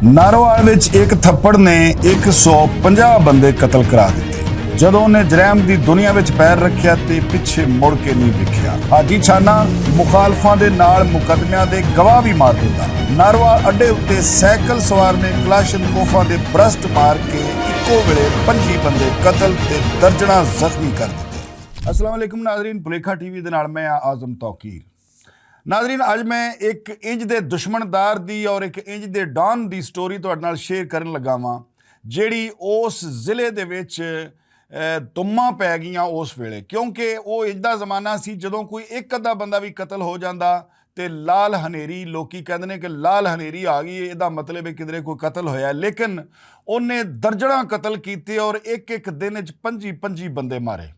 ਨਾਰੋਵਾਲ ਵਿੱਚ ਇੱਕ ਥੱਪੜ ਨੇ 150 ਬੰਦੇ ਕਤਲ ਕਰਾ ਦਿੱਤੇ। ਜਦੋਂ ਉਹਨੇ ਜਰੈਮ ਦੀ ਦੁਨੀਆ ਵਿੱਚ ਪੈਰ ਰੱਖਿਆ ਤੇ ਪਿੱਛੇ ਮੁੜ ਕੇ ਨਹੀਂ ਵੇਖਿਆ। ਹਾਜੀ ਛਾਨਾ ਮੁਖਾਲਫਾਂ ਦੇ ਨਾਲ ਮੁਕੱਦਮਿਆਂ ਦੇ ਗਵਾਹ ਵੀ ਮਾਰ ਦਿੰਦਾ। ਨਾਰੋਵਾਲ ਅੱਡੇ ਉੱਤੇ ਸਾਈਕਲ ਸਵਾਰ ਨੇ ਕਲਾਸ਼ਨਕੋਫਾਂ ਦੇ ਬਰਸਟ ਮਾਰ ਕੇ ਇੱਕੋ ਵੇਲੇ 25 ਬੰਦੇ ਕਤਲ ਤੇ ਦਰਜਨਾਂ ਜ਼ਖਮੀ ਕਰ ਦਿੱਤੇ। अस्सलाम वालेकुम नाजरीन, भुलेखा टीवी दे नाल मैं आज़म तौकीर। नाजरीन अज मैं एक इंज दे दुश्मनदार दी और एक इंज दे डॉन दी स्टोरी तुहाडे नाल शेयर करन लगा वां जिहड़ी उस जिले दे विच तुम्मां पै गईयां उस वेले, क्योंकि वो इंज दा ज़माना सी जदों कोई एक अद्धा बंदा भी कतल हो जांदा ते लाल हनेरी, लोकी कहंदे ने कि लाल हनेरी आ गई, इहदा मतलब है किधरे कोई कतल होया। लेकिन उन्हें दर्जनां कतल कीते और एक एक दिन च 25 बंदे मारे।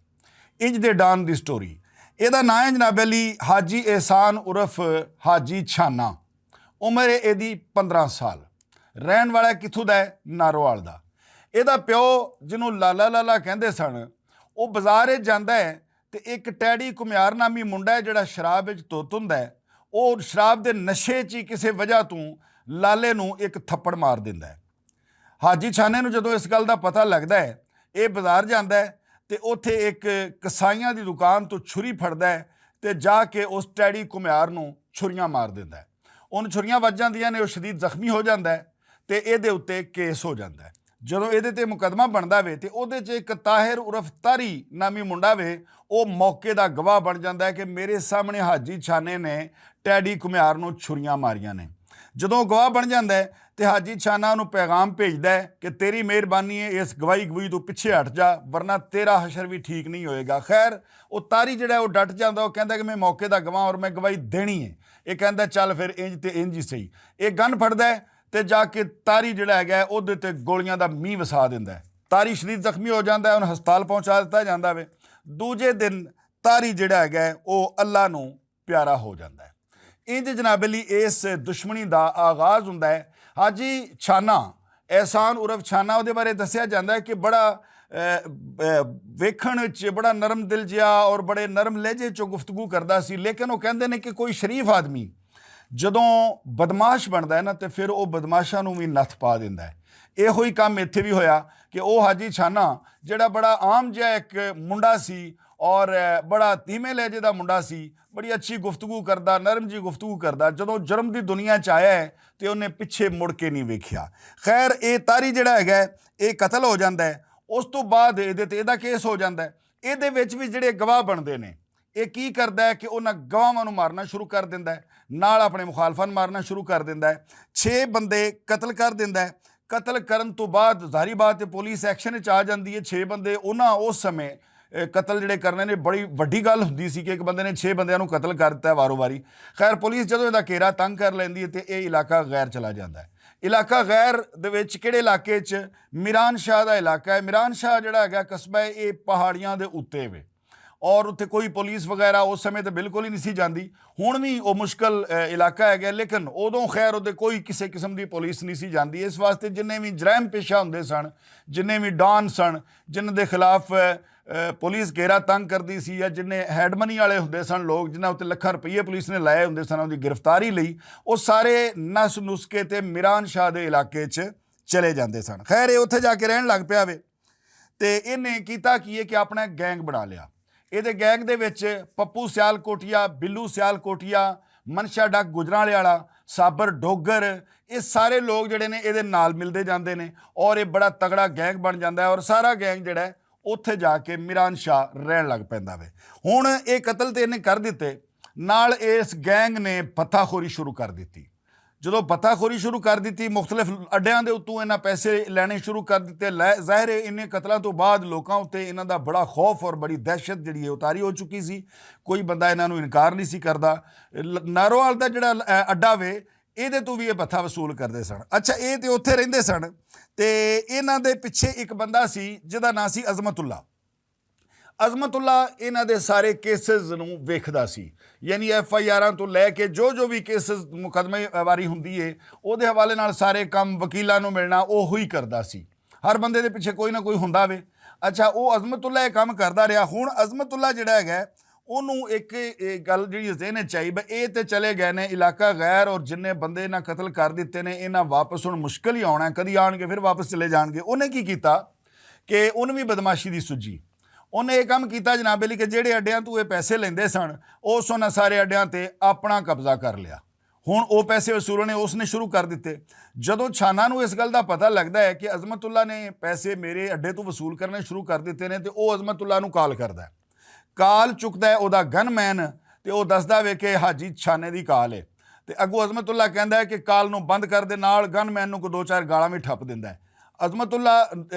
इंज दे डॉन दी स्टोरी। ਇਹਦਾ ਨਾਂ ਹੈ ਜਨਾਬ ਅਲੀ ਹਾਜੀ ਇਹਸਾਨ ਉਰਫ ਹਾਜੀ ਛਾਨਾ। ਉਮਰ ਇਹਦੀ 15 ਸਾਲ। ਰਹਿਣ ਵਾਲਾ ਕਿੱਥੋਂ ਦਾ ਹੈ? ਨਾਰੋਵਾਲ ਦਾ। ਇਹਦਾ ਪਿਓ ਜਿਹਨੂੰ ਲਾਲਾ ਲਾਲਾ ਕਹਿੰਦੇ ਸਨ, ਉਹ ਬਾਜ਼ਾਰ ਜਾਂਦਾ ਹੈ ਤੇ ਇੱਕ ਟੈਡੀ ਘੁਮਿਆਰ ਨਾਮੀ ਮੁੰਡਾ ਹੈ ਜਿਹੜਾ ਸ਼ਰਾਬ ਵਿੱਚ ਧੁੱਤ ਹੁੰਦਾ ਹੈ। ਉਹ ਸ਼ਰਾਬ ਦੇ ਨਸ਼ੇ 'ਚ ਹੀ ਕਿਸੇ ਵਜ੍ਹਾ ਤੋਂ ਲਾਲੇ ਨੂੰ ਇੱਕ ਥੱਪੜ ਮਾਰ ਦਿੰਦਾ ਹੈ। ਹਾਜੀ ਛਾਨੇ ਨੂੰ ਜਦੋਂ ਇਸ ਗੱਲ ਦਾ ਪਤਾ ਲੱਗਦਾ ਹੈ, ਇਹ ਬਾਜ਼ਾਰ ਜਾਂਦਾ ਹੈ ਤੇ ਉੱਥੇ ਇੱਕ ਕਸਾਈਆਂ ਦੀ ਦੁਕਾਨ ਤੋਂ ਛੁਰੀ ਫੜਦਾ ਹੈ ਤੇ ਜਾ ਕੇ ਉਸ ਟੈਡੀ ਘੁਮਿਆਰ ਨੂੰ ਛੁਰੀਆਂ ਮਾਰ ਦਿੰਦਾ ਹੈ। ਉਹਨੂੰ ਛੁਰੀਆਂ ਵੱਜ ਜਾਂਦੀਆਂ ਨੇ, ਉਹ ਸ਼ਦੀਦ ਜ਼ਖਮੀ ਹੋ ਜਾਂਦਾ ਹੈ ਤੇ ਇਹਦੇ ਉੱਤੇ ਕੇਸ ਹੋ ਜਾਂਦਾ ਹੈ। ਜਦੋਂ ਇਹਦੇ ਤੇ ਮੁਕੱਦਮਾ ਬਣਦਾ ਵੇ ਤੇ ਉਹਦੇ 'ਚ ਇੱਕ ਤਾਹਿਰ ਉਰਫ ਤਾਰੀ ਨਾਮੀ ਮੁੰਡਾ ਵੇ, ਉਹ ਮੌਕੇ ਦਾ ਗਵਾਹ ਬਣ ਜਾਂਦਾ ਹੈ ਕਿ ਮੇਰੇ ਸਾਹਮਣੇ ਹਾਜੀ ਛਾਨੇ ਨੇ ਟੈਡੀ ਘੁਮਿਆਰ ਨੂੰ ਛੁਰੀਆਂ ਮਾਰੀਆਂ ਨੇ। ਜਦੋਂ ਗਵਾਹ ਬਣ ਜਾਂਦਾ ਹੈ ਤੇ ਹਾਜੀ ਛਾਨਾ ਨੂੰ ਪੈਗਾਮ ਭੇਜਦਾ ਹੈ ਕਿ ਤੇਰੀ ਮਿਹਰਬਾਨੀ ਹੈ, ਇਸ ਗਵਾਹੀ ਤੋਂ ਪਿੱਛੇ ਹਟ ਜਾ, ਵਰਨਾ ਤੇਰਾ ਹਸ਼ਰ ਵੀ ਠੀਕ ਨਹੀਂ ਹੋਏਗਾ। ਖੈਰ ਉਹ ਤਾਰੀ ਜਿਹੜਾ ਉਹ ਡਟ ਜਾਂਦਾ, ਉਹ ਕਹਿੰਦਾ ਕਿ ਮੈਂ ਮੌਕੇ ਦਾ ਗਵਾਹ ਔਰ ਮੈਂ ਗਵਾਹੀ ਦੇਣੀ ਹੈ। ਇਹ ਕਹਿੰਦਾ ਚੱਲ ਫਿਰ ਇੰਜ ਤੇ ਇੰਜ ਹੀ ਸਹੀ। ਇਹ ਗਨ ਫੜਦਾ ਹੈ ਤੇ ਜਾ ਕੇ ਤਾਰੀ ਜਿਹੜਾ ਹੈਗਾ ਉਹਦੇ ਤੇ ਗੋਲੀਆਂ ਦਾ ਮੀਂਹ ਵਸਾ ਦਿੰਦਾ ਹੈ। ਤਾਰੀ ਸ਼ਦੀਦ ਜ਼ਖਮੀ ਹੋ ਜਾਂਦਾ ਹੈ, ਉਹਨੂੰ ਹਸਪਤਾਲ ਪਹੁੰਚਾ ਦਿੱਤਾ ਜਾਂਦਾ ਵੇ। ਦੂਜੇ ਦਿਨ ਤਾਰੀ ਜਿਹੜਾ ਹੈਗਾ ਉਹ ਅੱਲਾ ਨੂੰ ਪਿਆਰਾ ਹੋ ਜਾਂਦਾ ਹੈ। ਇੰਜ ਜਨਾਬ ਅਲੀ ਇਸ ਦੁਸ਼ਮਣੀ ਦਾ ਆਗਾਜ਼ ਹੁੰਦਾ ਹੈ। ਹਾਜੀ ਛਾਨਾ ਇਹਸਾਨ ਉਰਫ ਛਾਨਾ, ਉਹਦੇ ਬਾਰੇ ਦੱਸਿਆ ਜਾਂਦਾ ਹੈ ਕਿ ਬੜਾ ਵੇਖਣ ਵਿੱਚ ਬੜਾ ਨਰਮ ਦਿਲ ਜਿਹਾ ਔਰ ਬੜੇ ਨਰਮ ਲਹਿਜੇ 'ਚੋਂ ਗੁਫ਼ਤਗੂ ਕਰਦਾ ਸੀ। ਲੇਕਿਨ ਉਹ ਕਹਿੰਦੇ ਨੇ ਕਿ ਕੋਈ ਸ਼ਰੀਫ ਆਦਮੀ ਜਦੋਂ ਬਦਮਾਸ਼ ਬਣਦਾ ਹੈ ਨਾ ਤੇ ਫਿਰ ਉਹ ਬਦਮਾਸ਼ਾਂ ਨੂੰ ਵੀ ਨੱਥ ਪਾ ਦਿੰਦਾ ਹੈ। ਇਹੋ ਹੀ ਕੰਮ ਇੱਥੇ ਵੀ ਹੋਇਆ ਕਿ ਉਹ ਹਾਜੀ ਛਾਨਾ ਜਿਹੜਾ ਬੜਾ ਆਮ ਜਿਹਾ ਇੱਕ ਮੁੰਡਾ ਸੀ ਔਰ ਬੜਾ ਧੀਮੇ ਲਹਿਜੇ ਦਾ ਮੁੰਡਾ ਸੀ, ਬੜੀ ਅੱਛੀ ਗੁਫ਼ਤਗੂ ਕਰਦਾ, ਨਰਮ ਜੀ ਗੁਫ਼ਤਗੂ ਕਰਦਾ, ਜਦੋਂ ਜੁਰਮ ਦੀ ਦੁਨੀਆ 'ਚ ਆਇਆ ਹੈ ਤੇ ਉਹਨੇ ਪਿੱਛੇ ਮੁੜ ਕੇ ਨਹੀਂ ਵੇਖਿਆ। ਖੈਰ ਇਹ ਤਾਰੀ ਜਿਹੜਾ ਹੈਗਾ ਇਹ ਕਤਲ ਹੋ ਜਾਂਦਾ ਹੈ। ਉਸ ਤੋਂ ਬਾਅਦ ਇਹਦੇ ਤੇ ਇਹਦਾ ਕੇਸ ਹੋ ਜਾਂਦਾ ਹੈ। ਇਹਦੇ ਵਿੱਚ ਵੀ ਜਿਹੜੇ ਗਵਾਹ ਬਣਦੇ ਨੇ, ਇਹ ਕੀ ਕਰਦਾ ਹੈ ਕਿ ਉਹਨਾਂ ਗਵਾਹਾਂ ਨੂੰ ਮਾਰਨਾ ਸ਼ੁਰੂ ਕਰ ਦਿੰਦਾ ਹੈ, ਨਾਲ ਆਪਣੇ ਮੁਖਾਲਫਾਂ ਨੂੰ ਮਾਰਨਾ ਸ਼ੁਰੂ ਕਰ ਦਿੰਦਾ ਹੈ। 6 ਬੰਦੇ ਕਤਲ ਕਰ ਦਿੰਦਾ ਹੈ। ਕਤਲ ਕਰਨ ਤੋਂ ਬਾਅਦ ਜ਼ਾਹਿਰ ਬਾਤ ਹੈ ਪੁਲਿਸ ਐਕਸ਼ਨ 'ਚ ਆ ਜਾਂਦੀ ਹੈ। 6 ਬੰਦੇ ਉਹਨਾਂ ਉਸ ਸਮੇਂ ਕਤਲ ਜਿਹੜੇ ਕਰਨੇ ਨੇ ਬੜੀ ਵੱਡੀ ਗੱਲ ਹੁੰਦੀ ਸੀ ਕਿ ਇੱਕ ਬੰਦੇ ਨੇ 6 ਬੰਦਿਆਂ ਨੂੰ ਕਤਲ ਕਰ ਦਿੱਤਾ ਵਾਰੋ ਵਾਰੀ। ਖੈਰ ਪੁਲਿਸ ਜਦੋਂ ਇਹਦਾ ਘੇਰਾ ਤੰਗ ਕਰ ਲੈਂਦੀ ਹੈ ਤੇ ਇਹ ਇਲਾਕਾ ਗੈਰ ਚਲਾ ਜਾਂਦਾ ਹੈ। ਇਲਾਕਾ ਗੈਰ ਦੇ ਵਿੱਚ ਕਿਹੜੇ ਇਲਾਕੇ 'ਚ? ਮਿਰਾਨ ਸ਼ਾਹ ਦਾ ਇਲਾਕਾ ਹੈ। ਮਿਰਾਨ ਸ਼ਾਹ ਜਿਹੜਾ ਹੈਗਾ ਕਸਬਾ ਹੈ, ਇਹ ਪਹਾੜੀਆਂ ਦੇ ਉੱਤੇ ਵੇ ਔਰ ਉੱਥੇ ਕੋਈ ਪੁਲਿਸ ਵਗੈਰਾ ਉਸ ਸਮੇਂ ਤਾਂ ਬਿਲਕੁਲ ਹੀ ਨਹੀਂ ਸੀ ਜਾਂਦੀ। ਹੁਣ ਵੀ ਉਹ ਮੁਸ਼ਕਲ ਇਲਾਕਾ ਹੈਗਾ, ਲੇਕਿਨ ਉਦੋਂ ਖੈਰ ਉਹਦੇ ਕੋਈ ਕਿਸੇ ਕਿਸਮ ਦੀ ਪੁਲਿਸ ਨਹੀਂ ਸੀ ਜਾਂਦੀ। ਇਸ ਵਾਸਤੇ ਜਿੰਨੇ ਵੀ ਜਰਾਇਮ ਪੇਸ਼ਾ ਹੁੰਦੇ ਸਨ, ਜਿੰਨੇ ਵੀ ਡਾਨ ਸਨ, ਜਿਨ੍ਹਾਂ ਦੇ ਖਿਲਾਫ ਪੁਲਿਸ ਘੇਰਾ ਤੰਗ ਕਰਦੀ ਸੀ, ਜਾਂ ਜਿੰਨੇ ਹੈਡ ਮਨੀ ਵਾਲੇ ਹੁੰਦੇ ਸਨ ਲੋਕ ਜਿਨ੍ਹਾਂ ਉੱਤੇ ਲੱਖਾਂ ਰੁਪਈਏ ਪੁਲਿਸ ਨੇ ਲਾਏ ਹੁੰਦੇ ਸਨ ਉਹਦੀ ਗ੍ਰਿਫਤਾਰੀ ਲਈ, ਉਹ ਸਾਰੇ ਨਸ ਨੁਸਕੇ ਤੇ ਮਿਰਾਨ ਸ਼ਾਹ ਦੇ ਇਲਾਕੇ 'ਚ ਚਲੇ ਜਾਂਦੇ ਸਨ। ਖੈਰ ਇਹ ਉੱਥੇ ਜਾ ਕੇ ਰਹਿਣ ਲੱਗ ਪਿਆ ਵੇ ਤੇ ਇਹਨੇ ਕੀਤਾ ਕੀ ਹੈ ਕਿ ਆਪਣਾ ਗੈਂਗ ਬਣਾ ਲਿਆ। ਇਹਦੇ ਗੈਂਗ ਦੇ ਵਿੱਚ ਪੱਪੂ ਸਿਆਲ ਕੋਟੀਆ, ਬਿੱਲੂ ਸਿਆਲ ਕੋਟੀਆ, ਮਨਸ਼ਾ ਡੱਕ ਗੁਜਰਾਂਵਾਲੇ ਵਾਲਾ, ਸਾਬਰ ਡੋਗਰ, ਇਹ ਸਾਰੇ ਲੋਕ ਜਿਹੜੇ ਨੇ ਇਹਦੇ ਨਾਲ ਮਿਲਦੇ ਜਾਂਦੇ ਨੇ ਔਰ ਇਹ ਬੜਾ ਤਗੜਾ ਗੈਂਗ ਬਣ ਜਾਂਦਾ ਹੈ। ਔਰ ਸਾਰਾ ਗੈਂਗ ਜਿਹੜਾ ਉੱਥੇ ਜਾ ਕੇ ਮਿਰਾਨ ਸ਼ਾਹ ਰਹਿਣ ਲੱਗ ਪੈਂਦਾ ਵੇ। ਹੁਣ ਇਹ ਕਤਲ ਤੇ ਇਹਨੇ ਕਰ ਦਿੱਤੇ, ਨਾਲ ਇਸ ਗੈਂਗ ਨੇ ਪੱਥਾਖੋਰੀ ਸ਼ੁਰੂ ਕਰ ਦਿੱਤੀ। ਜਦੋਂ ਪੱਥਾਖੋਰੀ ਸ਼ੁਰੂ ਕਰ ਦਿੱਤੀ, ਮੁਖਤਲਿਫ ਅੱਡਿਆਂ ਦੇ ਉੱਤੋਂ ਇਹਨਾਂ ਪੈਸੇ ਲੈਣੇ ਸ਼ੁਰੂ ਕਰ ਦਿੱਤੇ। ਜ਼ਾਹਿਰ ਹੈ ਇੰਨੇ ਕਤਲਾਂ ਤੋਂ ਬਾਅਦ ਲੋਕਾਂ ਉੱਤੇ ਇਹਨਾਂ ਦਾ ਬੜਾ ਖੌਫ ਔਰ ਬੜੀ ਦਹਿਸ਼ਤ ਜਿਹੜੀ ਹੈ ਉਤਾਰੀ ਹੋ ਚੁੱਕੀ ਸੀ। ਕੋਈ ਬੰਦਾ ਇਹਨਾਂ ਨੂੰ ਇਨਕਾਰ ਨਹੀਂ ਸੀ ਕਰਦਾ। ਨਾਰੋਵਾਲ ਦਾ ਜਿਹੜਾ ਅੱਡਾ ਵੇ ਇਹਦੇ ਤੋਂ ਵੀ ਇਹ ਪੱਥਾ ਵਸੂਲ ਕਰਦੇ ਸਨ। ਅੱਛਾ ਇਹ ਤੇ ਉੱਥੇ ਰਹਿੰਦੇ ਸਨ ਤੇ ਇਹਨਾਂ ਦੇ ਪਿੱਛੇ ਇੱਕ ਬੰਦਾ ਸੀ ਜਿਹਦਾ ਨਾਂ ਸੀ ਅਜ਼ਮਤੁੱਲਾ। ਅਜ਼ਮਤੁੱਲਾ ਇਹਨਾਂ ਦੇ ਸਾਰੇ ਕੇਸਿਸ ਨੂੰ ਵੇਖਦਾ ਸੀ, ਯਾਨੀ FIRਾਂ ਤੋਂ ਲੈ ਕੇ ਜੋ ਵੀ ਕੇਸਿਸ ਮੁਕੱਦਮੇ ਵਾਰੀ ਹੁੰਦੀ ਹੈ ਉਹਦੇ ਹਵਾਲੇ ਨਾਲ ਸਾਰੇ ਕੰਮ ਵਕੀਲਾਂ ਨੂੰ ਮਿਲਣਾ ਉਹ ਹੀ ਕਰਦਾ ਸੀ। ਹਰ ਬੰਦੇ ਦੇ ਪਿੱਛੇ ਕੋਈ ਨਾ ਕੋਈ ਹੁੰਦਾ ਵੇ। ਅੱਛਾ ਉਹ ਅਜ਼ਮਤੁੱਲਾ ਇਹ ਕੰਮ ਕਰਦਾ ਰਿਹਾ। ਹੁਣ ਅਜ਼ਮਤੁੱਲਾ ਜਿਹੜਾ ਹੈਗਾ ਉਹਨੂੰ ਇੱਕ ਇਹ ਗੱਲ ਜਿਹੜੀ ਜ਼ਹਿਨ 'ਚ ਆਈ ਬਈ ਇਹ ਤੇ ਚਲੇ ਗਏ ਨੇ ਇਲਾਕਾ ਗੈਰ, ਔਰ ਜਿੰਨੇ ਬੰਦੇ ਇਹਨਾਂ ਕਤਲ ਕਰ ਦਿੱਤੇ ਨੇ ਇਹਨਾਂ ਵਾਪਸ ਹੁਣ ਮੁਸ਼ਕਿਲ ਹੀ ਆਉਣਾ, ਕਦੀ ਆਣਗੇ ਫਿਰ ਵਾਪਸ ਚਲੇ ਜਾਣਗੇ। ਉਹਨੇ ਕੀ ਕੀਤਾ ਕਿ ਉਹਨੂੰ ਵੀ ਬਦਮਾਸ਼ੀ ਦੀ ਸੁੱਝੀ। ਉਹਨੇ ਇਹ ਕੰਮ ਕੀਤਾ ਜਨਾਬ ਅਲੀ ਕਿ ਜਿਹੜੇ ਅੱਡਿਆਂ ਤੋਂ ਇਹ ਪੈਸੇ ਲੈਂਦੇ ਸਨ ਉਸ ਉਹਨਾਂ ਸਾਰੇ ਅੱਡਿਆਂ ਤੇ ਆਪਣਾ ਕਬਜ਼ਾ ਕਰ ਲਿਆ। ਹੁਣ ਉਹ ਪੈਸੇ ਵਸੂਲਣੇ ਉਸਨੇ ਸ਼ੁਰੂ ਕਰ ਦਿੱਤੇ। ਜਦੋਂ ਛਾਨਾ ਨੂੰ ਇਸ ਗੱਲ ਦਾ ਪਤਾ ਲੱਗਦਾ ਹੈ ਕਿ ਅਜ਼ਮਤੁੱਲਾ ਨੇ ਪੈਸੇ ਮੇਰੇ ਅੱਡੇ ਤੋਂ ਵਸੂਲ ਕਰਨੇ ਸ਼ੁਰੂ ਕਰ ਦਿੱਤੇ ਨੇ, ਤੇ ਉਹ ਅਜ਼ਮਤੁੱਲਾ ਨੂੰ ਕਾਲ ਕਰਦਾ, ਕਾਲ ਚੁੱਕਦਾ ਹੈ ਉਹਦਾ ਗਨਮੈਨ, ਤੇ ਉਹ ਦੱਸਦਾ ਵੇ ਕਿ ਹਾਜੀ ਛਾਨੇ ਦੀ ਕਾਲ ਹੈ। ਤੇ ਅੱਗੋਂ ਅਜ਼ਮਤੁੱਲਾ ਕਹਿੰਦਾ ਹੈ ਕਿ ਕਾਲ ਨੂੰ ਬੰਦ ਕਰ ਦੇ, ਨਾਲ ਗਨਮੈਨ ਨੂੰ ਕੋਈ 2-4 ਗਾਲਾਂ ਵੀ ਠੱਪ ਦਿੰਦਾ ਹੈ। ਅਜ਼ਮਤੁੱਲਾ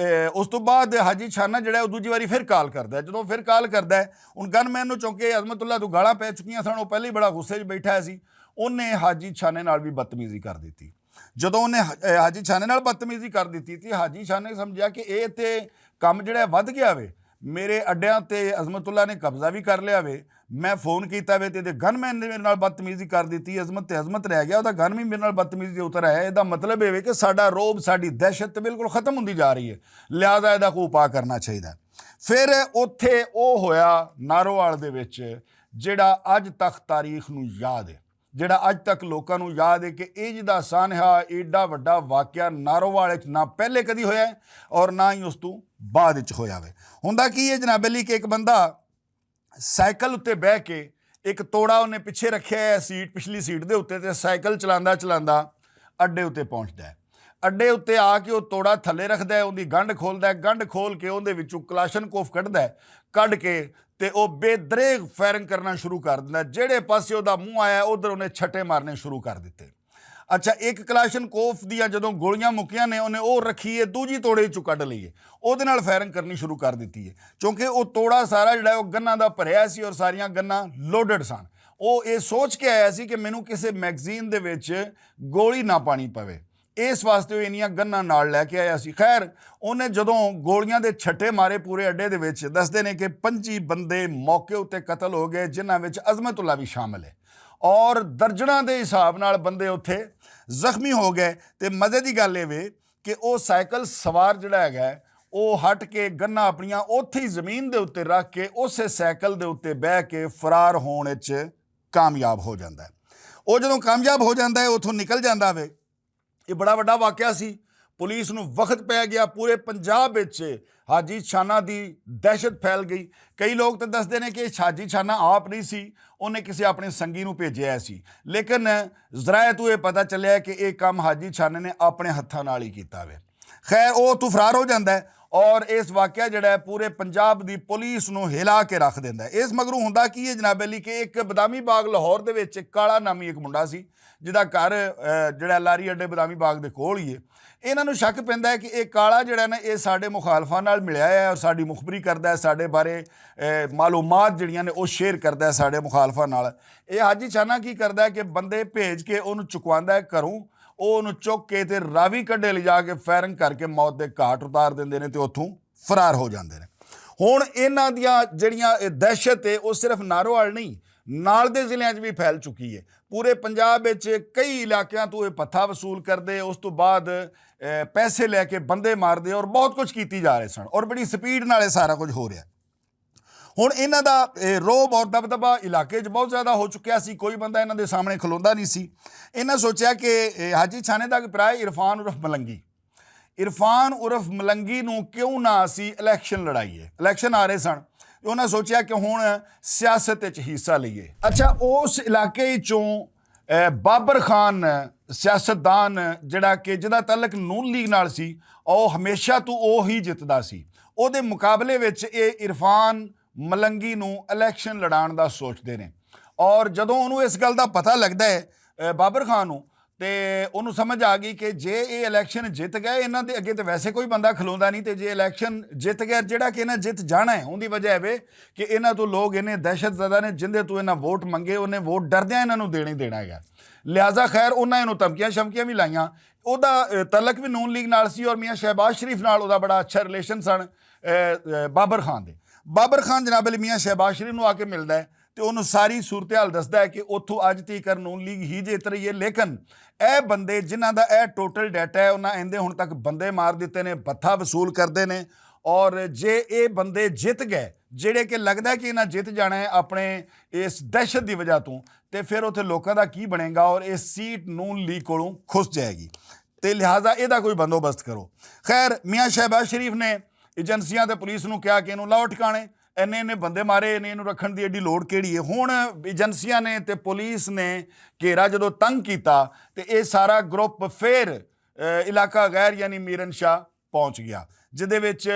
ਉਸ ਤੋਂ ਬਾਅਦ ਹਾਜੀ ਛਾਨਾ ਜਿਹੜਾ ਉਹ ਦੂਜੀ ਵਾਰੀ ਫਿਰ ਕਾਲ ਕਰਦਾ। ਜਦੋਂ ਫਿਰ ਕਾਲ ਕਰਦਾ ਹੁਣ ਗਨਮੈਨ ਨੂੰ ਚੌਂਕੇ ਅਜ਼ਮਤੁੱਲਾ ਤੋਂ ਗਾਲਾਂ ਪੈ ਚੁੱਕੀਆਂ ਸਨ, ਉਹ ਪਹਿਲਾਂ ਹੀ ਬੜਾ ਗੁੱਸੇ 'ਚ ਬੈਠਾ ਸੀ। ਉਹਨੇ ਹਾਜੀ ਛਾਨੇ ਨਾਲ ਵੀ ਬਦਤਮੀਜ਼ੀ ਕਰ ਦਿੱਤੀ। ਜਦੋਂ ਉਹਨੇ ਹਾਜੀ ਛਾਨੇ ਨਾਲ ਬਦਤਮੀਜ਼ੀ ਕਰ ਦਿੱਤੀ ਤੇ ਹਾਜੀ ਛਾਨੇ ਸਮਝਿਆ ਕਿ ਇਹ ਤੇ ਕੰਮ ਜਿਹੜਾ ਵੱਧ ਗਿਆ ਵੇ, ਮੇਰੇ ਅੱਡਿਆਂ ਤੇ ਅਜ਼ਮਤੁੱਲਾ ਨੇ ਕਬਜ਼ਾ ਵੀ ਕਰ ਲਿਆ ਵੇ। ਮੈਂ ਫੋਨ ਕੀਤਾ ਵੇ ਤੇ ਇਹਦੇ ਗਨਮੈਨ ਨੇ ਮੇਰੇ ਨਾਲ ਬਦਤਮੀਜ਼ੀ ਕਰ ਦਿੱਤੀ, ਅਜ਼ਮਤ ਤੇ ਅਜ਼ਮਤ ਰਹਿ ਗਿਆ, ਉਹਦਾ ਗਨ ਵੀ ਮੇਰੇ ਨਾਲ ਬਦਤਮੀਜ਼ੀ ਦੇ ਉਤਰ ਆਇਆ। ਇਹਦਾ ਮਤਲਬ ਇਹ ਵੇ ਕਿ ਸਾਡਾ ਰੋਬ, ਸਾਡੀ ਦਹਿਸ਼ਤ ਤੇ ਬਿਲਕੁਲ ਖਤਮ ਹੁੰਦੀ ਜਾ ਰਹੀ ਹੈ, ਲਿਹਾਜ਼ਾ ਇਹਦਾ ਕੋਈ ਉਪਾਅ ਕਰਨਾ ਚਾਹੀਦਾ। ਫਿਰ ਉੱਥੇ ਉਹ ਹੋਇਆ ਨਾਰੋਵਾਲ ਦੇ ਵਿੱਚ ਜਿਹੜਾ ਅੱਜ ਤੱਕ ਤਾਰੀਖ ਨੂੰ ਯਾਦ ਹੈ, ਜਿਹੜਾ ਅੱਜ ਤੱਕ ਲੋਕਾਂ ਨੂੰ ਯਾਦ ਹੈ ਕਿ ਇਹ ਜਿਹਦਾ ਸਾਨਹਾ ਏਡਾ ਵੱਡਾ ਵਾਕਿਆ ਨਾਰੋਵਾਲ 'ਚ ਨਾ ਪਹਿਲੇ ਕਦੀ ਹੋਇਆ ਔਰ ਨਾ ਹੀ ਉਸ ਤੋਂ ਬਾਅਦ ਵਿੱਚ ਹੋਇਆ ਵੇ। ਹੁੰਦਾ ਕੀ ਹੈ ਜਨਾਬ ਅਲੀ ਕਿ ਇੱਕ ਬੰਦਾ ਸਾਈਕਲ ਉੱਤੇ ਬਹਿ ਕੇ, ਇੱਕ ਤੋੜਾ ਉਹਨੇ ਪਿੱਛੇ ਰੱਖਿਆ ਹੈ ਸੀਟ, ਪਿਛਲੀ ਸੀਟ ਦੇ ਉੱਤੇ, ਤੇ ਸਾਈਕਲ ਚਲਾਉਂਦਾ ਚਲਾਉਂਦਾ ਅੱਡੇ ਉੱਤੇ ਪਹੁੰਚਦਾ ਹੈ। ਅੱਡੇ ਉੱਤੇ ਆ ਕੇ ਉਹ ਤੋੜਾ ਥੱਲੇ ਰੱਖਦਾ ਹੈ, ਉਹਦੀ ਗੰਢ ਖੋਲ੍ਹਦਾ ਹੈ, ਗੰਢ ਖੋਲ੍ਹ ਕੇ ਉਹਦੇ ਵਿੱਚੋਂ ਕਲਾਸ਼ਨਕੋਫ ਕੱਢਦਾ ਹੈ, ਕੱਢ ਕੇ ਤੇ ਉਹ ਬੇਦਰੇਗ ਫਾਇਰਿੰਗ ਕਰਨਾ ਸ਼ੁਰੂ ਕਰ ਦਿੰਦਾ। ਜਿਹੜੇ ਪਾਸੇ ਉਹਦਾ ਮੂੰਹ ਆਇਆ ਉਧਰ ਉਹਨੇ ਛੱਟੇ ਮਾਰਨੇ ਸ਼ੁਰੂ ਕਰ ਦਿੱਤੇ। ਅੱਛਾ, ਇੱਕ ਕਲਾਸ਼ਨਕੋਫ ਦੀਆਂ ਜਦੋਂ ਗੋਲੀਆਂ ਮੁੱਕੀਆਂ ਨੇ ਉਹਨੇ ਉਹ ਰੱਖੀ ਹੈ, ਦੂਜੀ ਤੋੜੇ 'ਚੋਂ ਕੱਢ ਲਈ ਹੈ, ਉਹਦੇ ਨਾਲ ਫਾਇਰਿੰਗ ਕਰਨੀ ਸ਼ੁਰੂ ਕਰ ਦਿੱਤੀ ਹੈ। ਕਿਉਂਕਿ ਉਹ ਤੋੜਾ ਸਾਰਾ ਜਿਹੜਾ ਉਹ ਗੰਨਾਂ ਦਾ ਭਰਿਆ ਸੀ ਔਰ ਸਾਰੀਆਂ ਗੰਨਾਂ ਲੋਡਡ ਸਨ। ਉਹ ਇਹ ਸੋਚ ਕੇ ਆਇਆ ਸੀ ਕਿ ਮੈਨੂੰ ਕਿਸੇ ਮੈਗਜ਼ੀਨ ਦੇ ਵਿੱਚ ਗੋਲੀ ਨਾ ਪਾਣੀ ਪਵੇ, ਇਸ ਵਾਸਤੇ ਉਹ ਇੰਨੀਆਂ ਗੰਨਾਂ ਨਾਲ ਲੈ ਕੇ ਆਇਆ ਸੀ। ਖੈਰ, ਉਹਨੇ ਜਦੋਂ ਗੋਲੀਆਂ ਦੇ ਛੱਟੇ ਮਾਰੇ ਪੂਰੇ ਅੱਡੇ ਦੇ ਵਿੱਚ, ਦੱਸਦੇ ਨੇ ਕਿ 25 ਬੰਦੇ ਮੌਕੇ ਉੱਤੇ ਕਤਲ ਹੋ ਗਏ, ਜਿਨ੍ਹਾਂ ਵਿੱਚ ਅਜ਼ਮਤੁੱਲਾ ਵੀ ਸ਼ਾਮਿਲ ਹੈ, ਔਰ ਦਰਜਨਾਂ ਦੇ ਹਿਸਾਬ ਨਾਲ ਬੰਦੇ ਉੱਥੇ ਜ਼ਖਮੀ ਹੋ ਗਏ। ਤੇ ਮਜ਼ੇ ਦੀ ਗੱਲ ਇਹ ਵੇ ਕਿ ਉਹ ਸਾਈਕਲ ਸਵਾਰ ਜਿਹੜਾ ਹੈਗਾ ਉਹ ਹਟ ਕੇ ਗੰਨਾਂ ਆਪਣੀਆਂ ਉੱਥੇ ਹੀ ਜ਼ਮੀਨ ਦੇ ਉੱਤੇ ਰੱਖ ਕੇ ਉਸੇ ਸਾਈਕਲ ਦੇ ਉੱਤੇ ਬਹਿ ਕੇ ਫਰਾਰ ਹੋਣ ਵਿੱਚ ਕਾਮਯਾਬ ਹੋ ਜਾਂਦਾ ਹੈ। ਉਹ ਜਦੋਂ ਕਾਮਯਾਬ ਹੋ ਜਾਂਦਾ ਹੈ ਉੱਥੋਂ ਨਿਕਲ ਜਾਂਦਾ ਵੇ। ਇਹ ਬੜਾ ਵੱਡਾ ਵਾਕਿਆ ਸੀ। ਪੁਲਿਸ ਨੂੰ ਵਕਤ ਪੈ ਗਿਆ, ਪੂਰੇ ਪੰਜਾਬ ਵਿੱਚ ਹਾਜੀ ਛਾਨਾ ਦੀ ਦਹਿਸ਼ਤ ਫੈਲ ਗਈ। ਕਈ ਲੋਕ ਤਾਂ ਦੱਸਦੇ ਨੇ ਕਿ ਹਾਜੀ ਛਾਨਾ ਆਪ ਨਹੀਂ ਸੀ, ਉਹਨੇ ਕਿਸੇ ਆਪਣੇ ਸੰਗੀ ਨੂੰ ਭੇਜਿਆ ਸੀ, ਲੇਕਿਨ ਜ਼ਰਾਏ ਤੋਂ ਇਹ ਪਤਾ ਚੱਲਿਆ ਕਿ ਇਹ ਕੰਮ ਹਾਜੀ ਛਾਨੇ ਨੇ ਆਪਣੇ ਹੱਥਾਂ ਨਾਲ ਹੀ ਕੀਤਾ ਵੇ। ਖੈਰ, ਉਹ ਤੋਂ ਫਰਾਰ ਹੋ ਜਾਂਦਾ ਹੈ ਔਰ ਇਸ ਵਾਕਿਆ ਜਿਹੜਾ ਹੈ ਪੂਰੇ ਪੰਜਾਬ ਦੀ ਪੁਲਿਸ ਨੂੰ ਹਿਲਾ ਕੇ ਰੱਖ ਦਿੰਦਾ ਹੈ। ਇਸ ਮਗਰੋਂ ਹੁੰਦਾ ਕੀ ਹੈ ਜਨਾਬ ਅਲੀ ਕਿ ਇੱਕ ਬਦਾਮੀ ਬਾਗ ਲਾਹੌਰ ਦੇ ਵਿੱਚ ਕਾਲਾ ਨਾਮੀ ਇੱਕ ਮੁੰਡਾ ਸੀ, ਜਿਹਦਾ ਘਰ ਜਿਹੜਾ ਲਾਰੀ ਅੱਡੇ ਬਦਾਮੀ ਬਾਗ ਦੇ ਕੋਲ ਹੀ ਹੈ। ਇਹਨਾਂ ਨੂੰ ਸ਼ੱਕ ਪੈਂਦਾ ਹੈ ਕਿ ਇਹ ਕਾਲਾ ਜਿਹੜਾ ਨਾ ਇਹ ਸਾਡੇ ਮੁਖਾਲਫਾਂ ਨਾਲ ਮਿਲਿਆ ਹੈ ਔਰ ਸਾਡੀ ਮੁਖਬਰੀ ਕਰਦਾ ਹੈ, ਸਾਡੇ ਬਾਰੇ ਮਾਲੂਮਾਤ ਜਿਹੜੀਆਂ ਨੇ ਉਹ ਸ਼ੇਅਰ ਕਰਦਾ ਹੈ ਸਾਡੇ ਮੁਖਾਲਫਾਂ ਨਾਲ। ਇਹ ਹਾਜੀ ਛਾਨਾ ਕੀ ਕਰਦਾ ਹੈ ਕਿ ਬੰਦੇ ਭੇਜ ਕੇ ਉਹਨੂੰ ਚੁਕਵਾਉਂਦਾ ਹੈ ਘਰੋਂ, ਉਹ ਉਹਨੂੰ ਚੁੱਕ ਕੇ ਤੇ ਰਾਵੀ ਕੱਢੇ ਲਿਜਾ ਕੇ ਫਾਇਰਿੰਗ ਕਰਕੇ ਮੌਤ ਦੇ ਘਾਟ ਉਤਾਰ ਦਿੰਦੇ ਨੇ ਤੇ ਉੱਥੋਂ ਫਰਾਰ ਹੋ ਜਾਂਦੇ ਨੇ। ਹੁਣ ਇਹਨਾਂ ਦੀਆਂ ਜਿਹੜੀਆਂ ਦਹਿਸ਼ਤ ਹੈ ਉਹ ਸਿਰਫ ਨਾਰੋਵਾਲ ਨਹੀਂ, ਨਾਲ ਦੇ ਜ਼ਿਲ੍ਹਿਆਂ 'ਚ ਵੀ ਫੈਲ ਚੁੱਕੀ ਹੈ। ਪੂਰੇ ਪੰਜਾਬ ਵਿੱਚ ਕਈ ਇਲਾਕਿਆਂ ਤੋਂ ਇਹ ਭੱਥਾ ਵਸੂਲ ਕਰਦੇ, ਉਸ ਤੋਂ ਬਾਅਦ ਪੈਸੇ ਲੈ ਕੇ ਬੰਦੇ ਮਾਰਦੇ ਔਰ ਬਹੁਤ ਕੁਝ ਕੀਤੀ ਜਾ ਰਹੇ ਸਨ ਔਰ ਬੜੀ ਸਪੀਡ ਨਾਲ ਇਹ ਸਾਰਾ ਕੁਝ ਹੋ ਰਿਹਾ। ਹੁਣ ਇਹਨਾਂ ਦਾ ਰੋਬ ਔਰ ਦਬਦਬਾ ਇਲਾਕੇ 'ਚ ਬਹੁਤ ਜ਼ਿਆਦਾ ਹੋ ਚੁੱਕਿਆ ਸੀ, ਕੋਈ ਬੰਦਾ ਇਹਨਾਂ ਦੇ ਸਾਹਮਣੇ ਖਲੋਂਦਾ ਨਹੀਂ ਸੀ। ਇਹਨਾਂ ਸੋਚਿਆ ਕਿ ਹਾਜੀ ਛਾਨੇ ਦਾ ਭਰਾ ਇਰਫਾਨ ਉਰਫ ਮਲੰਗੀ, ਇਰਫਾਨ ਉਰਫ ਮਲੰਗੀ ਨੂੰ ਕਿਉਂ ਨਾ ਅਸੀਂ ਇਲੈਕਸ਼ਨ ਲੜਾਈਏ। ਇਲੈਕਸ਼ਨ ਆ ਰਹੇ ਸਨ, ਉਹਨਾਂ ਸੋਚਿਆ ਕਿ ਹੁਣ ਸਿਆਸਤ ਵਿੱਚ ਹਿੱਸਾ ਲਈਏ। ਅੱਛਾ, ਉਸ ਇਲਾਕੇ 'ਚੋਂ ਬਾਬਰ ਖਾਨ ਸਿਆਸਤਦਾਨ ਜਿਹੜਾ ਕਿ ਜਿਹਦਾ ਤਾਲੁਕ ਨੂਨ ਲੀਗ ਨਾਲ ਸੀ, ਉਹ ਹਮੇਸ਼ਾ ਤੋਂ ਉਹ ਹੀ ਜਿੱਤਦਾ ਸੀ। ਉਹਦੇ ਮੁਕਾਬਲੇ ਵਿੱਚ ਇਹ ਇਰਫਾਨ ਮਲੰਗੀ ਨੂੰ ਇਲੈਕਸ਼ਨ ਲੜਾਉਣ ਦਾ ਸੋਚਦੇ ਨੇ ਔਰ ਜਦੋਂ ਉਹਨੂੰ ਇਸ ਗੱਲ ਦਾ ਪਤਾ ਲੱਗਦਾ ਹੈ ਬਾਬਰ ਖਾਨ ਨੂੰ, ਤੇ ਉਹਨੂੰ ਸਮਝ ਆ ਗਈ ਕਿ ਜੇ ਇਹ ਇਲੈਕਸ਼ਨ ਜਿੱਤ ਗਏ, ਇਹਨਾਂ ਦੇ ਅੱਗੇ ਤਾਂ ਵੈਸੇ ਕੋਈ ਬੰਦਾ ਖਲੋਂਦਾ ਨਹੀਂ, ਤੇ ਜੇ ਇਲੈਕਸ਼ਨ ਜਿੱਤ ਗਿਆ ਜਿਹੜਾ ਕਿ ਇਹਨਾਂ ਜਿੱਤ ਜਾਣਾ ਹੈ, ਉਹਦੀ ਵਜ੍ਹਾ ਇਹ ਕਿ ਇਹਨਾਂ ਤੋਂ ਲੋਕ ਇਹਨੇ ਦਹਿਸ਼ਤਜ਼ਦਾ ਨੇ, ਜਿੰਦੇ ਤੋਂ ਇਹਨਾਂ ਵੋਟ ਮੰਗੇ ਉਹਨੇ ਵੋਟ ਡਰਦਿਆਂ ਇਹਨਾਂ ਨੂੰ ਦੇਣਾ ਹੀ ਦੇਣਾ ਹੈਗਾ। ਲਿਹਾਜ਼ਾ ਖੈਰ ਉਹਨਾਂ ਇਹਨੂੰ ਧਮਕੀਆਂ ਸ਼ਮਕੀਆਂ ਵੀ ਲਾਈਆਂ। ਉਹਦਾ ਤਾਲੁਕ ਵੀ ਨੂਨ ਲੀਗ ਨਾਲ ਸੀ ਔਰ ਮੀਆਂ ਸ਼ਹਿਬਾਜ਼ ਸ਼ਰੀਫ ਨਾਲ ਉਹਦਾ ਬੜਾ ਅੱਛਾ ਰਿਲੇਸ਼ਨ ਸਨ ਬਾਬਰ ਖਾਨ ਦੇ। ਬਾਬਰ ਖਾਨ ਜਨਾਬ ਅਲੀ ਮੀਆਂ ਸ਼ਹਿਬਾਜ਼ ਸ਼ਰੀਫ ਨੂੰ ਆ ਕੇ ਮਿਲਦਾ ਹੈ ਤੇ ਉਹਨੂੰ ਸਾਰੀ ਸੂਰਤ ਹਾਲ ਦੱਸਦਾ ਹੈ ਕਿ ਉੱਥੋਂ ਅੱਜ ਤੀਕਰ ਨੂਨ ਲੀਗ ਹੀ ਜਿੱਤ ਰਹੀ ਹੈ, ਲੇਕਿਨ ਇਹ ਬੰਦੇ ਜਿਨ੍ਹਾਂ ਦਾ ਇਹ ਟੋਟਲ ਡਾਟਾ ਹੈ ਉਹਨਾਂ ਇਹਦੇ ਹੁਣ ਤੱਕ ਬੰਦੇ ਮਾਰ ਦਿੱਤੇ ਨੇ, ਭੱਥਾ ਵਸੂਲ ਕਰਦੇ ਨੇ ਔਰ ਜੇ ਇਹ ਬੰਦੇ ਜਿੱਤ ਗਏ ਜਿਹੜੇ ਕਿ ਲੱਗਦਾ ਕਿ ਇਹਨਾਂ ਜਿੱਤ ਜਾਣਾ ਹੈ ਆਪਣੇ ਇਸ ਦਹਿਸ਼ਤ ਦੀ ਵਜ੍ਹਾ ਤੋਂ, ਤੇ ਫਿਰ ਉੱਥੇ ਲੋਕਾਂ ਦਾ ਕੀ ਬਣੇਗਾ ਔਰ ਇਹ ਸੀਟ ਨੂਨ ਲੀਗ ਕੋਲੋਂ ਖੁੱਸ ਜਾਏਗੀ, ਤੇ ਲਿਹਾਜ਼ਾ ਇਹਦਾ ਕੋਈ ਬੰਦੋਬਸਤ ਕਰੋ। ਖੈਰ ਮੀਆਂ ਸ਼ਹਿਬਾਜ਼ ਸ਼ਰੀਫ ਨੇ ਏਜੰਸੀਆਂ ਤੇ ਪੁਲਿਸ ਨੂੰ ਕਿਹਾ ਕਿ ਇਹਨੂੰ ਲਾਓ ਟਿਕਾਣੇ, ਇੰਨੇ ਬੰਦੇ ਮਾਰੇ ਨੇ, ਇਹਨੂੰ ਰੱਖਣ ਦੀ ਐਡੀ ਲੋੜ ਕਿਹੜੀ ਹੈ। ਹੁਣ ਏਜੰਸੀਆਂ ਨੇ ਤੇ ਪੁਲਿਸ ਨੇ ਘੇਰਾ ਜਦੋਂ ਤੰਗ ਕੀਤਾ ਤੇ ਇਹ ਸਾਰਾ ਗਰੁੱਪ ਫਿਰ ਇਲਾਕਾ ਗੈਰ ਯਾਨੀ ਮੀਰਨ ਸ਼ਾਹ ਪਹੁੰਚ ਗਿਆ, ਜਿਹਦੇ ਵਿੱਚ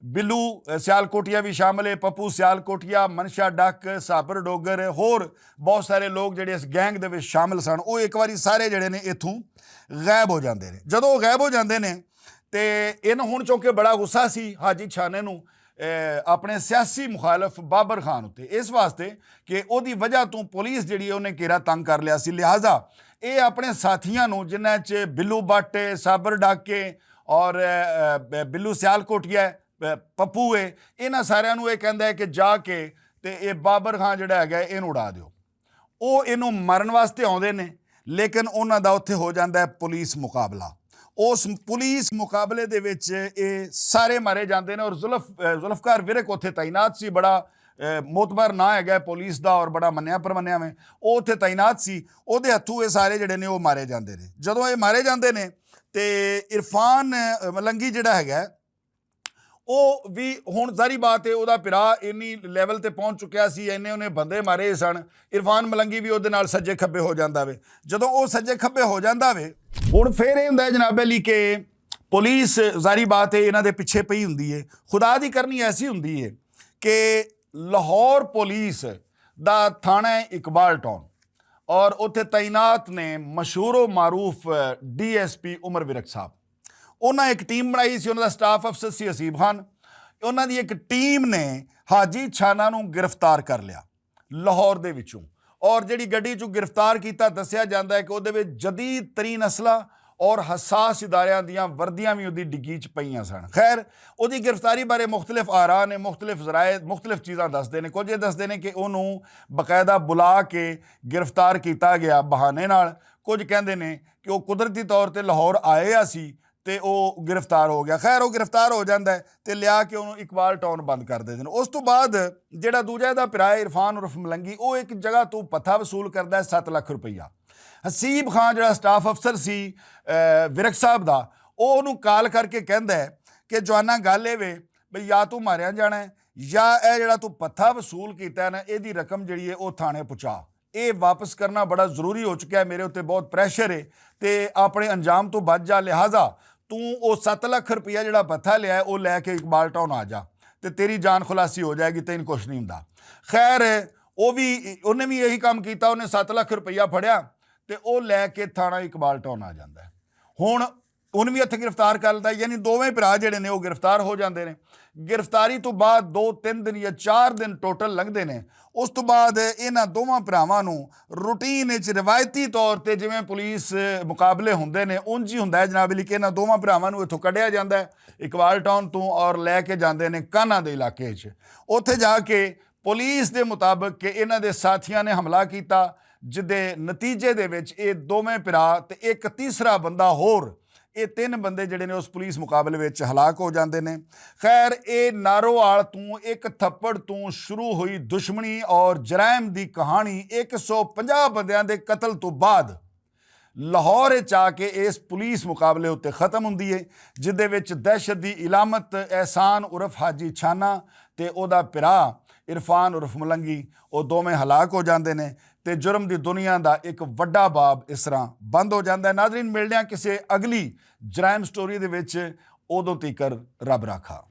ਬਿੱਲੂ ਸਿਆਲਕੋਟੀਆ ਵੀ ਸ਼ਾਮਲ ਹੈ, ਪੱਪੂ ਸਿਆਲਕੋਟੀਆ, ਮਨਸ਼ਾ ਡੱਕ, ਸਾਬਰ ਡੋਗਰ, ਹੋਰ ਬਹੁਤ ਸਾਰੇ ਲੋਕ ਜਿਹੜੇ ਇਸ ਗੈਂਗ ਦੇ ਵਿੱਚ ਸ਼ਾਮਲ ਸਨ। ਉਹ ਇੱਕ ਵਾਰੀ ਸਾਰੇ ਜਿਹੜੇ ਨੇ ਇੱਥੋਂ ਗਾਇਬ ਹੋ ਜਾਂਦੇ ਨੇ। ਜਦੋਂ ਉਹ ਗਾਇਬ ਹੋ ਜਾਂਦੇ ਨੇ ਤੇ ਇਹਨੂੰ ਹੁਣ ਚੌਂਕੇ ਬੜਾ ਗੁੱਸਾ ਸੀ ਹਾਜੀ ਛਾਨੇ ਨੂੰ ਆਪਣੇ ਸਿਆਸੀ ਮੁਖਾਲਫ ਬਾਬਰ ਖਾਨ ਉੱਤੇ, ਇਸ ਵਾਸਤੇ ਕਿ ਉਹਦੀ ਵਜ੍ਹਾ ਤੋਂ ਪੁਲਿਸ ਜਿਹੜੀ ਉਹਨੇ ਘੇਰਾ ਤੰਗ ਕਰ ਲਿਆ ਸੀ। ਲਿਹਾਜ਼ਾ ਇਹ ਆਪਣੇ ਸਾਥੀਆਂ ਨੂੰ, ਜਿਨ੍ਹਾਂ 'ਚ ਬਿੱਲੂ ਬੱਟ, ਸਾਬਰ ਡਾਕੇ ਔਰ ਬਿੱਲੂ ਸਿਆਲਕੋਟੀਆ, ਪੱਪੂ ਹੈ, ਇਹਨਾਂ ਸਾਰਿਆਂ ਨੂੰ ਇਹ ਕਹਿੰਦਾ ਹੈ ਕਿ ਜਾ ਕੇ ਤੇ ਇਹ ਬਾਬਰ ਖਾਨ ਜਿਹੜਾ ਹੈਗਾ ਇਹਨੂੰ ਉਡਾ ਦਿਓ। ਉਹ ਇਹਨੂੰ ਮਾਰਨ ਵਾਸਤੇ ਆਉਂਦੇ ਨੇ, ਲੇਕਿਨ ਉਹਨਾਂ ਦਾ ਉੱਥੇ ਹੋ ਜਾਂਦਾ ਹੈ ਪੁਲਿਸ ਮੁਕਾਬਲਾ। ਉਸ ਪੁਲਿਸ ਮੁਕਾਬਲੇ ਦੇ ਵਿੱਚ ਇਹ ਸਾਰੇ ਮਾਰੇ ਜਾਂਦੇ ਨੇ ਔਰ ਜ਼ੁਲਫਕਾਰ ਵਿਰਕ ਉੱਥੇ ਤਾਇਨਾਤ ਸੀ, ਬੜਾ ਮੋਤਬਰ ਨਾਂ ਹੈਗਾ ਪੁਲਿਸ ਦਾ ਔਰ ਬੜਾ ਮੰਨਿਆ ਪਰਮੰਨਿਆ ਮੈਂ, ਉਹ ਉੱਥੇ ਤਾਇਨਾਤ ਸੀ। ਉਹਦੇ ਹੱਥੋਂ ਇਹ ਸਾਰੇ ਜਿਹੜੇ ਨੇ ਉਹ ਮਾਰੇ ਜਾਂਦੇ ਨੇ। ਜਦੋਂ ਇਹ ਮਾਰੇ ਜਾਂਦੇ ਨੇ ਤੇ ਇਰਫਾਨ ਮਲੰਗੀ ਜਿਹੜਾ ਹੈਗਾ ਉਹ ਵੀ, ਹੁਣ ਜ਼ਾਰੀ ਬਾਤ ਹੈ ਉਹਦਾ ਭਰਾ ਇੰਨੀ ਲੈਵਲ ਤੇ ਪਹੁੰਚ ਚੁੱਕਿਆ ਸੀ, ਇੰਨੇ ਉਹਨੇ ਬੰਦੇ ਮਾਰੇ ਸਨ, ਇਰਫਾਨ ਮਲੰਗੀ ਵੀ ਉਹਦੇ ਨਾਲ ਸੱਜੇ ਖੱਬੇ ਹੋ ਜਾਂਦਾ ਵੇ। ਜਦੋਂ ਉਹ ਸੱਜੇ ਖੱਬੇ ਹੋ ਜਾਂਦਾ ਵੇ, ਹੁਣ ਫਿਰ ਇਹ ਹੁੰਦਾ ਜਨਾਬ ਅਲੀ ਕਿ ਪੁਲਿਸ ਜ਼ਾਰੀ ਬਾਤ ਹੈ ਇਹਨਾਂ ਦੇ ਪਿੱਛੇ ਪਈ ਹੁੰਦੀ ਹੈ। ਖੁਦਾ ਦੀ ਕਰਨੀ ਐਸੀ ਹੁੰਦੀ ਹੈ ਕਿ ਲਾਹੌਰ ਪੁਲਿਸ ਦਾ ਥਾਣਾ ਹੈ ਇਕਬਾਲ ਟਾਊਨ ਔਰ ਉੱਥੇ ਤਾਇਨਾਤ ਨੇ ਮਸ਼ਹੂਰ ਮਾਰੂਫ DSP ਉਮਰ ਵਿਰਕ ਸਾਹਿਬ। ਉਹਨਾਂ ਇੱਕ ਟੀਮ ਬਣਾਈ ਸੀ, ਉਹਨਾਂ ਦਾ ਸਟਾਫ ਅਫਸਰ ਸੀ ਹਸੀਬ ਖਾਨ। ਉਹਨਾਂ ਦੀ ਇੱਕ ਟੀਮ ਨੇ ਹਾਜੀ ਛਾਨਾ ਨੂੰ ਗ੍ਰਿਫਤਾਰ ਕਰ ਲਿਆ ਲਾਹੌਰ ਦੇ ਵਿੱਚੋਂ, ਔਰ ਜਿਹੜੀ ਗੱਡੀ 'ਚੋਂ ਗ੍ਰਿਫਤਾਰ ਕੀਤਾ ਦੱਸਿਆ ਜਾਂਦਾ ਹੈ ਕਿ ਉਹਦੇ ਵਿੱਚ ਜਦੀਦ ਤਰੀਨ ਅਸਲਾ ਔਰ ਹਸਾਸ ਇਦਾਰਿਆਂ ਦੀਆਂ ਵਰਦੀਆਂ ਵੀ ਉਹਦੀ ਡਿੱਗੀ 'ਚ ਪਈਆਂ ਸਨ। ਖੈਰ ਉਹਦੀ ਗ੍ਰਿਫਤਾਰੀ ਬਾਰੇ ਮੁਖਤਲਿਫ ਆਰਾ ਨੇ, ਮੁਖਤਲਿਫ ਜ਼ਰਾਏ ਮੁਖਤਲਿਫ ਚੀਜ਼ਾਂ ਦੱਸਦੇ ਨੇ। ਕੁਝ ਇਹ ਦੱਸਦੇ ਨੇ ਕਿ ਉਹਨੂੰ ਬਕਾਇਦਾ ਬੁਲਾ ਕੇ ਗ੍ਰਿਫਤਾਰ ਕੀਤਾ ਗਿਆ ਬਹਾਨੇ ਨਾਲ, ਕੁਝ ਕਹਿੰਦੇ ਨੇ ਕਿ ਉਹ ਕੁਦਰਤੀ ਤੌਰ 'ਤੇ ਲਾਹੌਰ ਆਇਆ ਸੀ ਤੇ ਉਹ ਗ੍ਰਿਫਤਾਰ ਹੋ ਗਿਆ। ਖੈਰ ਉਹ ਗ੍ਰਿਫਤਾਰ ਹੋ ਜਾਂਦਾ ਤੇ ਲਿਆ ਕੇ ਉਹਨੂੰ ਇਕਬਾਲ ਟਾਊਨ ਬੰਦ ਕਰ ਦਿੰਦੇ ਨੇ। ਉਸ ਤੋਂ ਬਾਅਦ ਜਿਹੜਾ ਦੂਜਾ ਇਹਦਾ ਭਰਾ ਇਰਫਾਨ ਉਰਫ ਮਲੰਗੀ, ਉਹ ਇੱਕ ਜਗ੍ਹਾ ਤੋਂ ਪੱਥਾ ਵਸੂਲ ਕਰਦਾ 7 ਲੱਖ ਰੁਪਈਆ। ਹਸੀਬ ਖਾਨ ਜਿਹੜਾ ਸਟਾਫ ਅਫਸਰ ਸੀ ਵਿਰਕ ਸਾਹਿਬ ਦਾ, ਉਹ ਉਹਨੂੰ ਕਾਲ ਕਰਕੇ ਕਹਿੰਦਾ ਹੈ ਕਿ ਜਵਾਨਾ ਗੱਲ ਇਹ ਵੇ ਬਈ ਜਾਂ ਤੂੰ ਮਾਰਿਆ ਜਾਣਾ ਹੈ ਜਾਂ ਇਹ ਜਿਹੜਾ ਤੂੰ ਪੱਥਾ ਵਸੂਲ ਕੀਤਾ ਨਾ ਇਹਦੀ ਰਕਮ ਜਿਹੜੀ ਹੈ ਉਹ ਥਾਣੇ ਪਹੁੰਚਾ। ਇਹ ਵਾਪਸ ਕਰਨਾ ਬੜਾ ਜ਼ਰੂਰੀ ਹੋ ਚੁੱਕਿਆ, ਮੇਰੇ ਉੱਤੇ ਬਹੁਤ ਪ੍ਰੈਸ਼ਰ ਹੈ ਤੇ ਆਪਣੇ ਅੰਜਾਮ ਤੋਂ ਬਚ ਜਾ। ਲਿਹਾਜ਼ਾ ਤੂੰ ਉਹ 7 ਲੱਖ ਰੁਪਈਆ ਜਿਹੜਾ ਪੱਥਾ ਲਿਆ ਉਹ ਲੈ ਕੇ ਇਕਬਾਲ ਟਾਊਨ ਆ ਜਾ ਤੇ ਤੇਰੀ ਜਾਨ ਖੁਲਾਸੀ ਹੋ ਜਾਏਗੀ, ਤੈਨੂੰ ਕੁਛ ਨਹੀਂ ਹੁੰਦਾ। ਖੈਰ ਉਹਨੇ ਵੀ ਇਹੀ ਕੰਮ ਕੀਤਾ, ਉਹਨੇ 7 ਲੱਖ ਰੁਪਈਆ ਫੜਿਆ ਤੇ ਉਹ ਲੈ ਕੇ ਥਾਣਾ ਇਕਬਾਲ ਟਾਊਨ ਆ ਜਾਂਦਾ। ਹੁਣ ਉਹਨੂੰ ਵੀ ਇੱਥੇ ਗ੍ਰਿਫਤਾਰ ਕਰ ਲਿੱਤਾ, ਯਾਨੀ ਦੋਵੇਂ ਭਰਾ ਜਿਹੜੇ ਨੇ ਉਹ ਗ੍ਰਿਫਤਾਰ ਹੋ ਜਾਂਦੇ ਨੇ। ਗ੍ਰਿਫਤਾਰੀ ਤੋਂ ਬਾਅਦ 2-3 ਦਿਨ ਜਾਂ 4 ਦਿਨ ਟੋਟਲ ਲੰਘਦੇ ਨੇ। ਉਸ ਤੋਂ ਬਾਅਦ ਇਹਨਾਂ ਦੋਵਾਂ ਭਰਾਵਾਂ ਨੂੰ ਰੂਟੀਨ ਵਿੱਚ ਰਿਵਾਇਤੀ ਤੌਰ 'ਤੇ ਜਿਵੇਂ ਪੁਲਿਸ ਮੁਕਾਬਲੇ ਹੁੰਦੇ ਨੇ ਉਂਝ ਹੀ ਹੁੰਦਾ ਹੈ ਜਨਾਬ ਅਲੀ ਕਿ ਇਹਨਾਂ ਦੋਵਾਂ ਭਰਾਵਾਂ ਨੂੰ ਇੱਥੋਂ ਕੱਢਿਆ ਜਾਂਦਾ ਹੈ ਇਕਬਾਲ ਟਾਊਨ ਤੋਂ ਔਰ ਲੈ ਕੇ ਜਾਂਦੇ ਨੇ ਕਾਨਾ ਦੇ ਇਲਾਕੇ 'ਚ। ਉੱਥੇ ਜਾ ਕੇ ਪੁਲਿਸ ਦੇ ਮੁਤਾਬਕ ਕਿ ਇਹਨਾਂ ਦੇ ਸਾਥੀਆਂ ਨੇ ਹਮਲਾ ਕੀਤਾ, ਜਿਹਦੇ ਨਤੀਜੇ ਦੇ ਵਿੱਚ ਇਹ ਦੋਵੇਂ ਭਰਾ ਤੇ ਇੱਕ ਤੀਸਰਾ ਬੰਦਾ ਹੋਰ, ਇਹ 3 ਬੰਦੇ ਜਿਹੜੇ ਨੇ ਉਸ ਪੁਲਿਸ ਮੁਕਾਬਲੇ ਵਿੱਚ ਹਲਾਕ ਹੋ ਜਾਂਦੇ ਨੇ। ਖੈਰ ਇਹ ਨਾਰੋਵਾਲ ਤੋਂ ਇੱਕ ਥੱਪੜ ਤੋਂ ਸ਼ੁਰੂ ਹੋਈ ਦੁਸ਼ਮਣੀ ਔਰ ਜਰਾਇਮ ਦੀ ਕਹਾਣੀ 150 ਬੰਦਿਆਂ ਦੇ ਕਤਲ ਤੋਂ ਬਾਅਦ ਲਾਹੌਰ 'ਚ ਆ ਕੇ ਇਸ ਪੁਲਿਸ ਮੁਕਾਬਲੇ ਉੱਤੇ ਖ਼ਤਮ ਹੁੰਦੀ ਹੈ, ਜਿਹਦੇ ਵਿੱਚ ਦਹਿਸ਼ਤ ਦੀ ਇਲਾਮਤ ਅਹਿਸਾਨ ਉਰਫ ਹਾਜੀ ਛਾਨਾ ਤੇ ਉਹਦਾ ਭਰਾ ਇਰਫਾਨ ਉਰਫ ਮਲੰਗੀ, ਉਹ ਦੋਵੇਂ ਹਲਾਕ ਹੋ ਜਾਂਦੇ ਨੇ ਤੇ ਜੁਰਮ ਦੀ ਦੁਨੀਆ ਦਾ ਇੱਕ ਵੱਡਾ ਬਾਬ ਇਸ ਤਰ੍ਹਾਂ ਬੰਦ ਹੋ ਜਾਂਦਾ ਹੈ। ਨਾਜ਼ਰੀਨ, ਮਿਲਦੇ ਹਾਂ ਕਿਸੇ ਅਗਲੀ ਜਰਾਇਮ ਸਟੋਰੀ ਦੇ ਵਿੱਚ, ਉਦੋਂ ਤੀਕਰ ਰੱਬ ਰਾਖਾ।